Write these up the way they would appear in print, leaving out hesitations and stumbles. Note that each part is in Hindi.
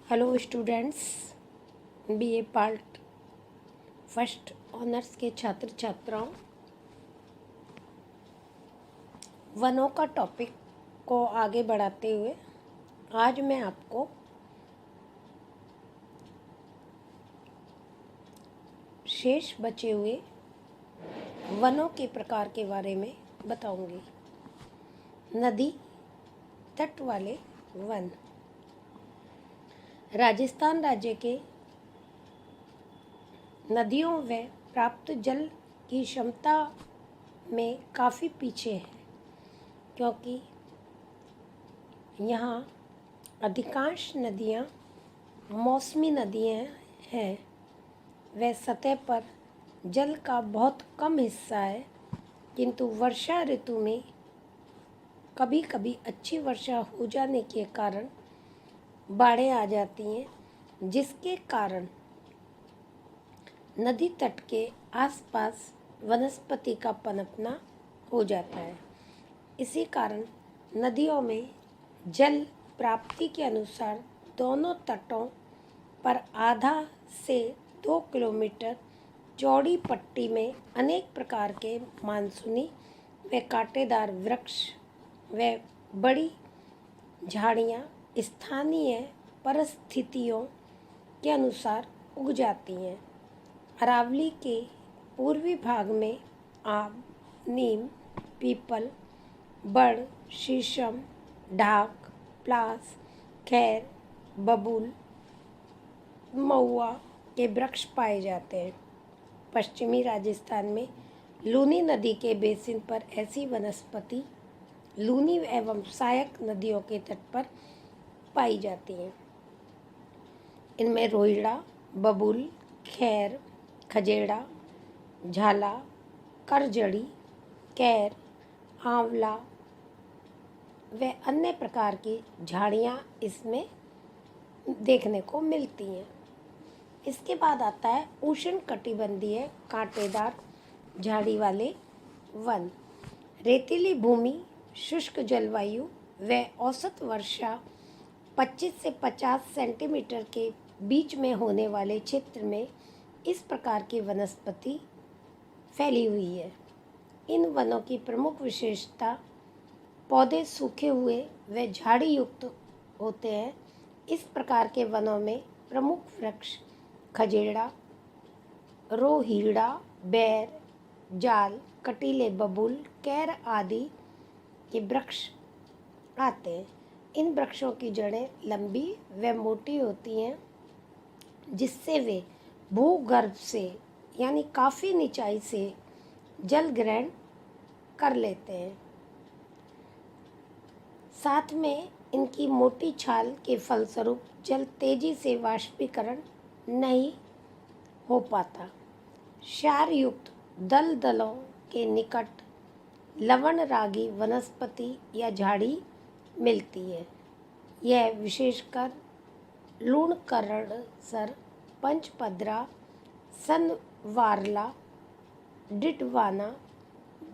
Hello students, BA part first honours के छात्र छात्राओं, वनों का टॉपिक को आगे बढ़ाते हुए आज मैं आपको शेष बचे हुए वनों के प्रकार के बारे में बताऊंगी। नदी तट वाले वन। राजस्थान राज्य के नदियों व प्राप्त जल की क्षमता में काफ़ी पीछे है, क्योंकि यहाँ अधिकांश नदियाँ मौसमी नदियाँ हैं। वह सतह पर जल का बहुत कम हिस्सा है, किंतु वर्षा ऋतु में कभी कभी अच्छी वर्षा हो जाने के कारण बाढ़ें आ जाती हैं, जिसके कारण नदी तट के आसपास वनस्पति का पनपना हो जाता है। इसी कारण नदियों में जल प्राप्ति के अनुसार दोनों तटों पर आधा से 2 किलोमीटर चौड़ी पट्टी में अनेक प्रकार के मानसूनी व कांटेदार वृक्ष व बड़ी झाड़ियाँ स्थानीय परिस्थितियों के अनुसार उग जाती हैं। अरावली के पूर्वी भाग में आम, नीम, पीपल, बड़, शीशम, ढाक, प्लास, खैर, बबूल, महुआ के वृक्ष पाए जाते हैं। पश्चिमी राजस्थान में लूनी नदी के बेसिन पर ऐसी वनस्पति लूनी एवं सहायक नदियों के तट पर पाई जाती हैं। इनमें रोइड़ा, बबूल, खैर, खजेड़ा, झाला, करजड़ी, कैर, आंवला व अन्य प्रकार की झाड़ियाँ इसमें देखने को मिलती हैं। इसके बाद आता है उष्णकटिबंधीय कांटेदार झाड़ी वाले वन। रेतीली भूमि, शुष्क जलवायु व औसत वर्षा 25 से 50 सेंटीमीटर के बीच में होने वाले क्षेत्र में इस प्रकार की वनस्पति फैली हुई है। इन वनों की प्रमुख विशेषता पौधे सूखे हुए व झाड़ी युक्त होते हैं। इस प्रकार के वनों में प्रमुख वृक्ष खजेड़ा, रोहीड़ा, बैर, जाल, कटीले बबूल, कैर आदि के वृक्ष आते हैं। इन वृक्षों की जड़ें लंबी व मोटी होती हैं, जिससे वे भूगर्भ से यानी काफ़ी नीचाई से जल ग्रहण कर लेते हैं। साथ में इनकी मोटी छाल के फलस्वरूप जल तेजी से वाष्पीकरण नहीं हो पाता। क्षार युक्त दलदलों के निकट लवण रागी वनस्पति या झाड़ी मिलती है। यह विशेषकर लूणकरणसर, पंचपदरा, सनवारला, डिडवाना,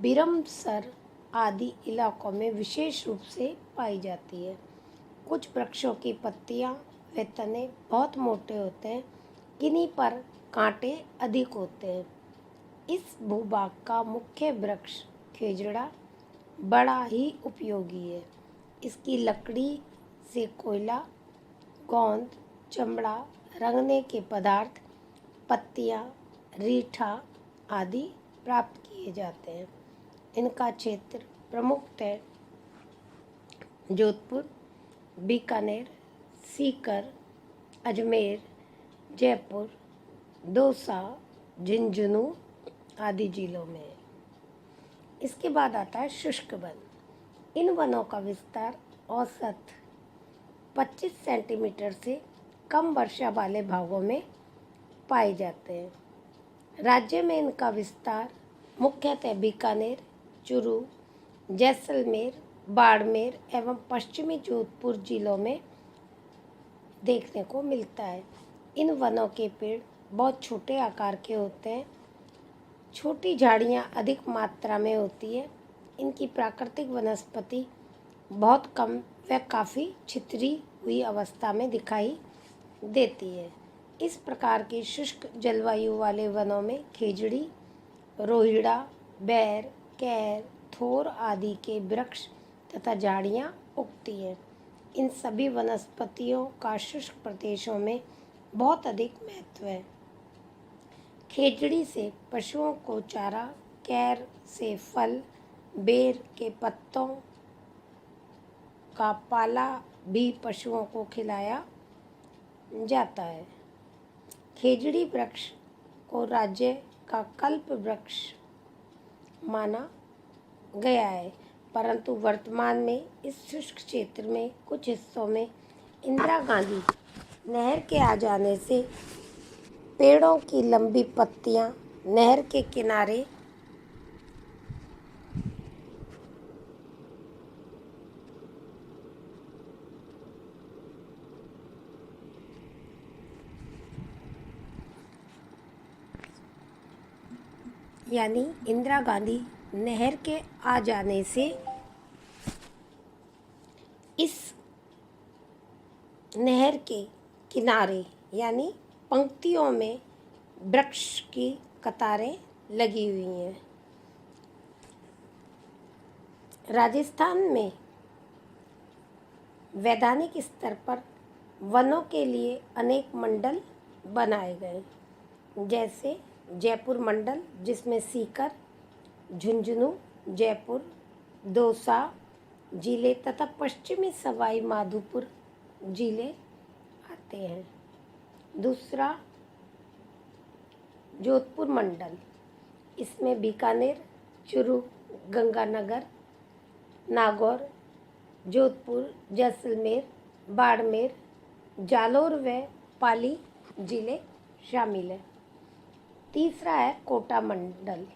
बिरमसर आदि इलाकों में विशेष रूप से पाई जाती है। कुछ वृक्षों की पत्तियां व तने बहुत मोटे होते हैं, किन्हीं पर कांटे अधिक होते हैं। इस भूभाग का मुख्य वृक्ष खेजड़ा बड़ा ही उपयोगी है। इसकी लकड़ी से कोयला, गोंद, चमड़ा, रंगने के पदार्थ, पत्तियां, रीठा आदि प्राप्त किए जाते हैं। इनका क्षेत्र प्रमुखतः जोधपुर, बीकानेर, सीकर, अजमेर, जयपुर, दौसा, झुंझुनू आदि जिलों में है। इसके बाद आता है शुष्क वन। इन वनों का विस्तार औसत 25 सेंटीमीटर से कम वर्षा वाले भागों में पाए जाते हैं। राज्य में इनका विस्तार मुख्यतः बीकानेर, चूरू, जैसलमेर, बाड़मेर एवं पश्चिमी जोधपुर जिलों में देखने को मिलता है। इन वनों के पेड़ बहुत छोटे आकार के होते हैं। छोटी झाड़ियाँ अधिक मात्रा में होती है। इनकी प्राकृतिक वनस्पति बहुत कम व काफ़ी छितरी हुई अवस्था में दिखाई देती है। इस प्रकार के शुष्क जलवायु वाले वनों में खेजड़ी, रोहिड़ा, बेर, कैर, थोर आदि के वृक्ष तथा झाड़ियाँ उगती हैं। इन सभी वनस्पतियों का शुष्क प्रदेशों में बहुत अधिक महत्व है। खेजड़ी से पशुओं को चारा, कैर से फल, बेर के पत्तों का पाला भी पशुओं को खिलाया जाता है। खेजड़ी वृक्ष को राज्य का कल्प वृक्ष माना गया है, परंतु वर्तमान में इस शुष्क क्षेत्र में कुछ हिस्सों में इंदिरा गांधी नहर के आ जाने से पेड़ों की लंबी पत्तियां नहर के किनारे यानी इंदिरा गांधी नहर के आ जाने से इस नहर के किनारे यानी पंक्तियों में वृक्ष की कतारें लगी हुई हैं। राजस्थान में वैधानिक स्तर पर वनों के लिए अनेक मंडल बनाए गए, जैसे जयपुर मंडल, जिसमें सीकर, झुंझुनू, जयपुर, दौसा जिले तथा पश्चिमी सवाई माधोपुर जिले आते हैं। दूसरा जोधपुर मंडल, इसमें बीकानेर, चूरू, गंगानगर, नागौर, जोधपुर, जैसलमेर, बाड़मेर, जालोर व पाली जिले शामिल हैं। तीसरा है कोटा मंडल,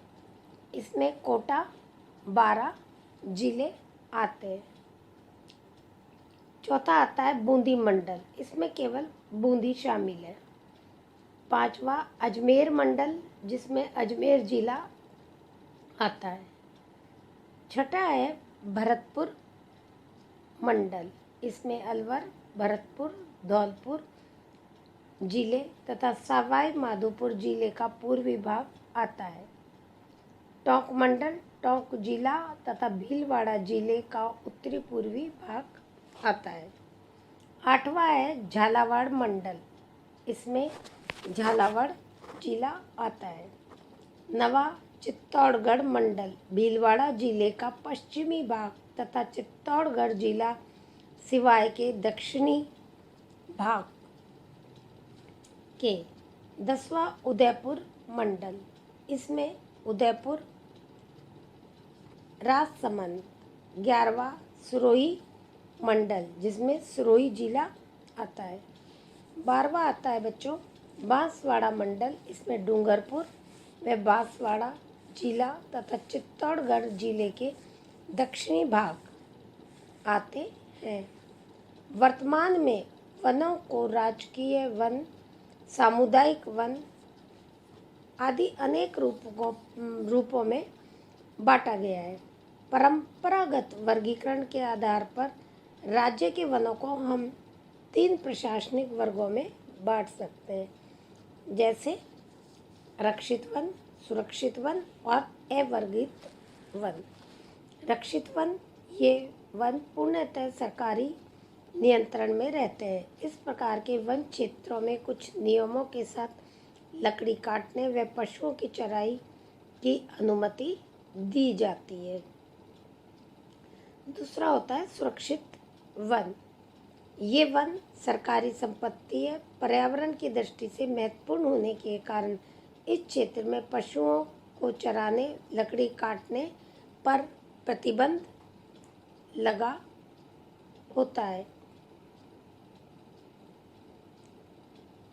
इसमें कोटा, बारा जिले आते हैं। चौथा आता है बूंदी मंडल, इसमें केवल बूंदी शामिल है। पांचवा अजमेर मंडल, जिसमें अजमेर जिला आता है। छठा है भरतपुर मंडल, इसमें अलवर, भरतपुर, धौलपुर जिले तथा सवाई माधोपुर जिले का पूर्वी भाग आता है। टोंक मंडल, टोंक जिला तथा भीलवाड़ा जिले का उत्तरी पूर्वी भाग आता है। आठवां है झालावाड़ मंडल, इसमें झालावाड़ जिला आता है। नवा चित्तौड़गढ़ मंडल, भीलवाड़ा जिले का पश्चिमी भाग तथा चित्तौड़गढ़ जिला सिवाय के दक्षिणी भाग के। 10वां उदयपुर मंडल, इसमें उदयपुर, राजसमंद। 11वां सिरोही मंडल, जिसमें सिरोही जिला आता है। 12वां आता है बच्चों बांसवाड़ा मंडल, इसमें डूंगरपुर व बांसवाड़ा जिला तथा चित्तौड़गढ़ जिले के दक्षिणी भाग आते हैं। वर्तमान में वनों को राजकीय वन, सामुदायिक वन आदि अनेक रूपों में बांटा गया है। परंपरागत वर्गीकरण के आधार पर राज्य के वनों को हम 3 प्रशासनिक वर्गों में बांट सकते हैं, जैसे रक्षित वन, सुरक्षित वन और अवर्गित वन। रक्षित वन, ये वन पूर्णतः सरकारी नियंत्रण में रहते हैं। इस प्रकार के वन क्षेत्रों में कुछ नियमों के साथ लकड़ी काटने व पशुओं की चराई की अनुमति दी जाती है। दूसरा होता है सुरक्षित वन। ये वन सरकारी संपत्ति है। पर्यावरण की दृष्टि से महत्वपूर्ण होने के कारण इस क्षेत्र में पशुओं को चराने, लकड़ी काटने पर प्रतिबंध लगा होता है।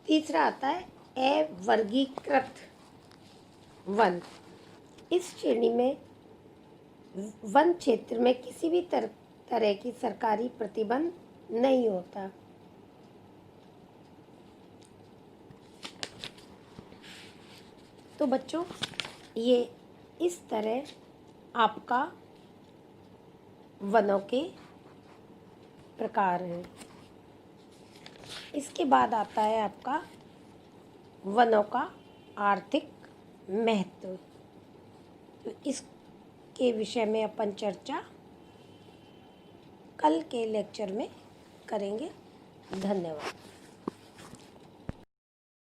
तीसरा आता है अवर्गीकृत वन। इस श्रेणी में वन क्षेत्र में किसी भी तरह की सरकारी प्रतिबंध नहीं होता। तो बच्चों, ये इस तरह आपका वनों के प्रकार हैं। इसके बाद आता है आपका वनों का आर्थिक महत्व। तो इसके विषय में अपन चर्चा कल के लेक्चर में करेंगे। धन्यवाद।